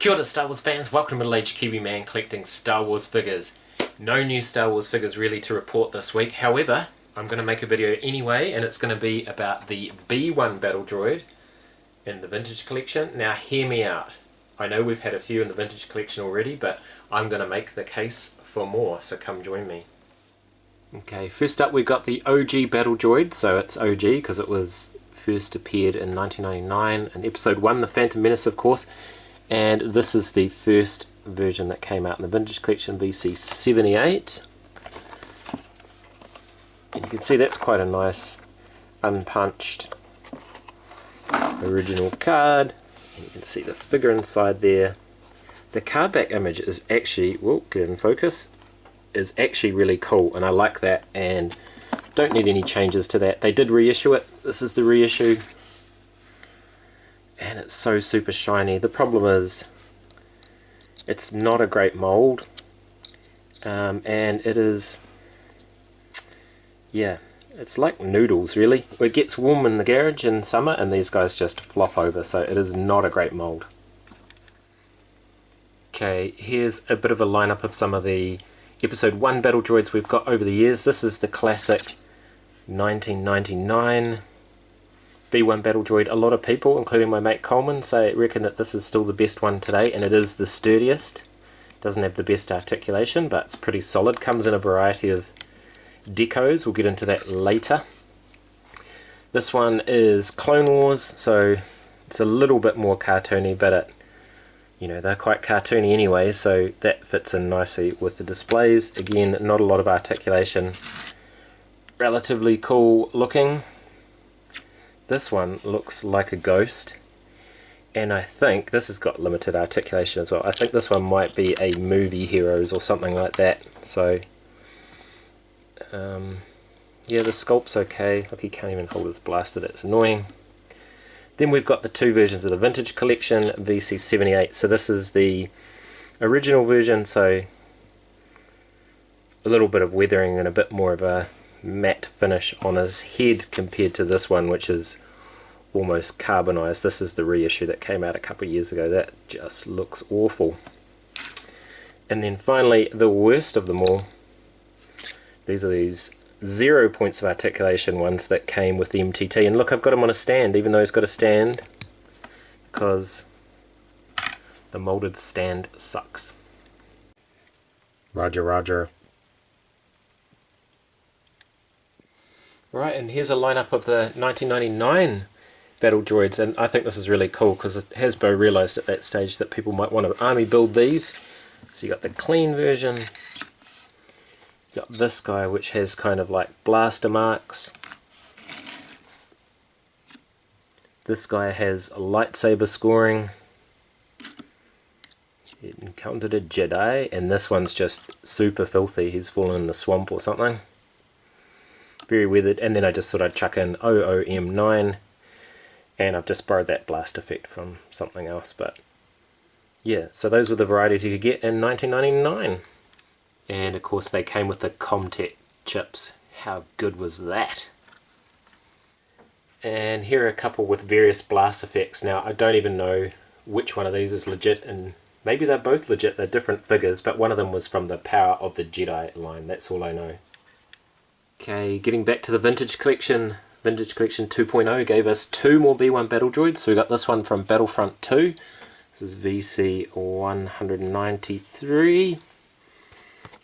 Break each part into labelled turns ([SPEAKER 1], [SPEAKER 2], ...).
[SPEAKER 1] Kia ora Star Wars fans, welcome to Middle Aged Kiwi Man collecting Star Wars figures. No new Star Wars figures really to report this week, however, I'm going to make a video anyway, and it's going to be about the B1 Battle Droid in the Vintage Collection. Now hear me out. I know we've had a few in the Vintage Collection already, but I'm going to make the case for more, so come join me. Okay, first up we've got the OG Battle Droid, so it's OG because it was first appeared in 1999 in Episode 1, The Phantom Menace of course. And this is the first version that came out in the Vintage Collection, VC78. And you can see that's quite a nice unpunched original card. And you can see the figure inside there. The card back image is actually, whoa, get it in focus, is actually really cool, and I like that, and don't need any changes to that. They did reissue it. This is the reissue. And it's so super shiny. The problem is it's not a great mold, and it is, yeah, it's like noodles really. It gets warm in the garage in summer and these guys just flop over, so it is not a great mold. Okay, here's a bit of a lineup of some of the Episode 1 Battle Droids we've got over the years. This is the classic 1999 B1 Battle Droid. A lot of people, including my mate Coleman, reckon that this is still the best one today, and it is the sturdiest. Doesn't have the best articulation, but it's pretty solid. Comes in a variety of decos. We'll get into that later. This one is Clone Wars, so it's a little bit more cartoony, but they're quite cartoony anyway, so that fits in nicely with the displays. Again, not a lot of articulation. Relatively cool looking. This one looks like a ghost, and I think this has got limited articulation as well. I think this one might be a Movie Heroes or something like that. So yeah, the sculpt's okay. Look, he can't even hold his blaster, that's annoying. Then we've got the two versions of the Vintage Collection, VC78. So this is the original version, so a little bit of weathering and a bit more of a matte finish on his head compared to this one, which is almost carbonized. This is the reissue that came out a couple of years ago. That just looks awful. And then finally, the worst of them all, these are these 0 points of articulation ones that came with the MTT. And look, I've got him on a stand, even though he's got a stand, because the molded stand sucks. Roger, roger. Right, and here's a lineup of the 1999 Battle Droids, and I think this is really cool because Hasbro realised at that stage that people might want to army build these. So you got the clean version, you got this guy which has kind of like blaster marks. This guy has a lightsaber scoring. He encountered a Jedi, and this one's just super filthy. He's fallen in the swamp or something. Very weathered. And then I just thought I'd chuck in OOM9, and I've just borrowed that blast effect from something else. But yeah, so those were the varieties you could get in 1999. And of course they came with the Comtech chips. How good was that? And here are a couple with various blast effects. Now I don't even know which one of these is legit, and maybe they're both legit, they're different figures, but one of them was from the Power of the Jedi line, that's all I know. Okay, getting back to the Vintage Collection, Vintage Collection 2.0 gave us two more B1 Battle Droids. So we got this one from Battlefront 2. This is VC193.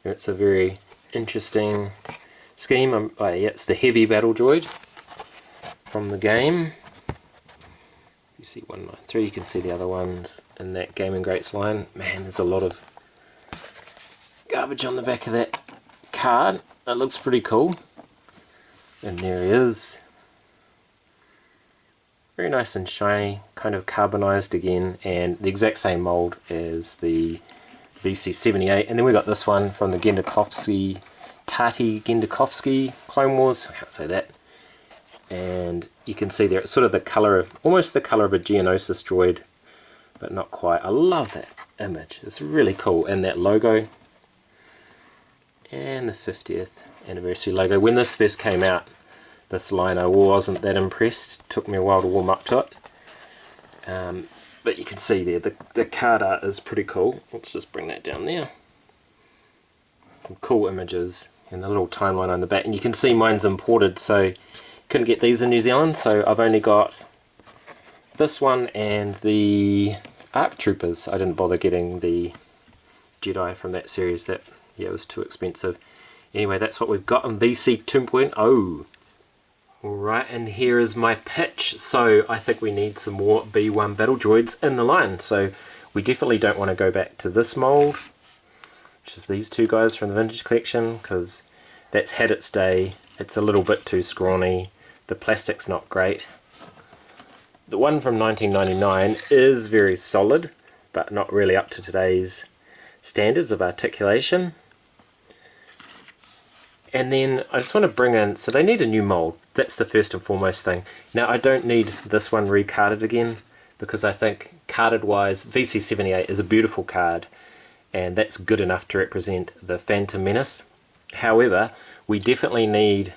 [SPEAKER 1] It's a very interesting scheme. Yeah, it's the heavy Battle Droid from the game. VC193, you can see the other ones in that Gaming Greats line. Man, there's a lot of garbage on the back of that card. That looks pretty cool. And there he is. Very nice and shiny, kind of carbonized again, and the exact same mold as the VC78. And then we got this one from the Tati Gendakovsky Clone Wars. I can't say that. And you can see there, it's sort of the color of, almost the color of a Geonosis droid, but not quite. I love that image. It's really cool. And that logo. And the 50th anniversary logo. When this first came out, this line I wasn't that impressed. It took me a while to warm up to it. But you can see there, the card art is pretty cool. Let's just bring that down there. Some cool images and the little timeline on the back. And you can see mine's imported, so couldn't get these in New Zealand, so I've only got this one and the ARC Troopers. I didn't bother getting the Jedi from that series. That, yeah, it was too expensive. Anyway, that's what we've got in VC 2.0. Alright, and here is my pitch. So I think we need some more B1 Battle Droids in the line. So we definitely don't want to go back to this mould, which is these two guys from the Vintage Collection, because that's had its day. It's a little bit too scrawny. The plastic's not great. The one from 1999 is very solid, but not really up to today's standards of articulation. And then I just want to bring in, so they need a new mould. That's the first and foremost thing. Now I don't need this one recarded again, because I think carded wise, VC78 is a beautiful card, and that's good enough to represent the Phantom Menace. However, we definitely need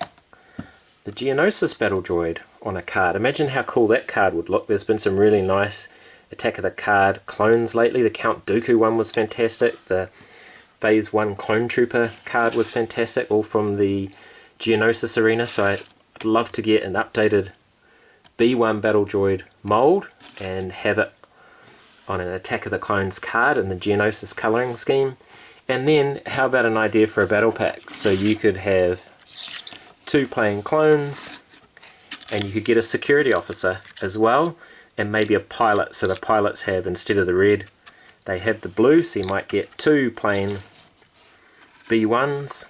[SPEAKER 1] the Geonosis Battle Droid on a card. Imagine how cool that card would look. There's been some really nice Attack of the Card clones lately. The Count Dooku one was fantastic. The Phase 1 Clone Trooper card was fantastic, all from the Geonosis arena. So I'd love to get an updated B1 Battle Droid mold and have it on an Attack of the Clones card in the Geonosis colouring scheme. And then how about an idea for a battle pack? So you could have 2 plain clones, and you could get a security officer as well, and maybe a pilot. So the pilots have, instead of the red, they have the blue, so you might get 2 plain B1s,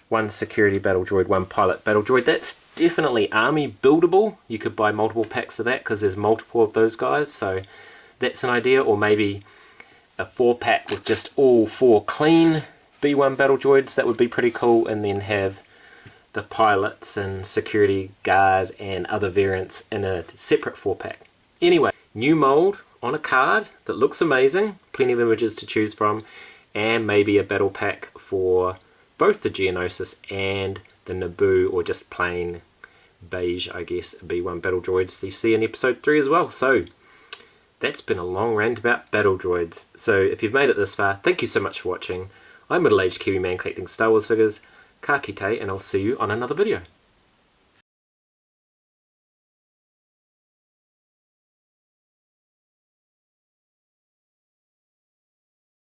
[SPEAKER 1] 1 security battle droid, 1 pilot battle droid. That's definitely army buildable. You could buy multiple packs of that because there's multiple of those guys, so that's an idea. Or maybe a 4-pack with just all 4 clean B1 battle droids. That would be pretty cool, and then have the pilots and security guard and other variants in a separate 4-pack. Anyway, new mold on a card that looks amazing, plenty of images to choose from, and maybe a battle pack for both the Geonosis and the Naboo, or just plain beige, I guess, B1 Battle Droids that you see in episode 3 as well. So that's been a long rant about Battle Droids. So if you've made it this far, thank you so much for watching. I'm middle-aged Kiwi man collecting Star Wars figures. Ka kite, and I'll see you on another video.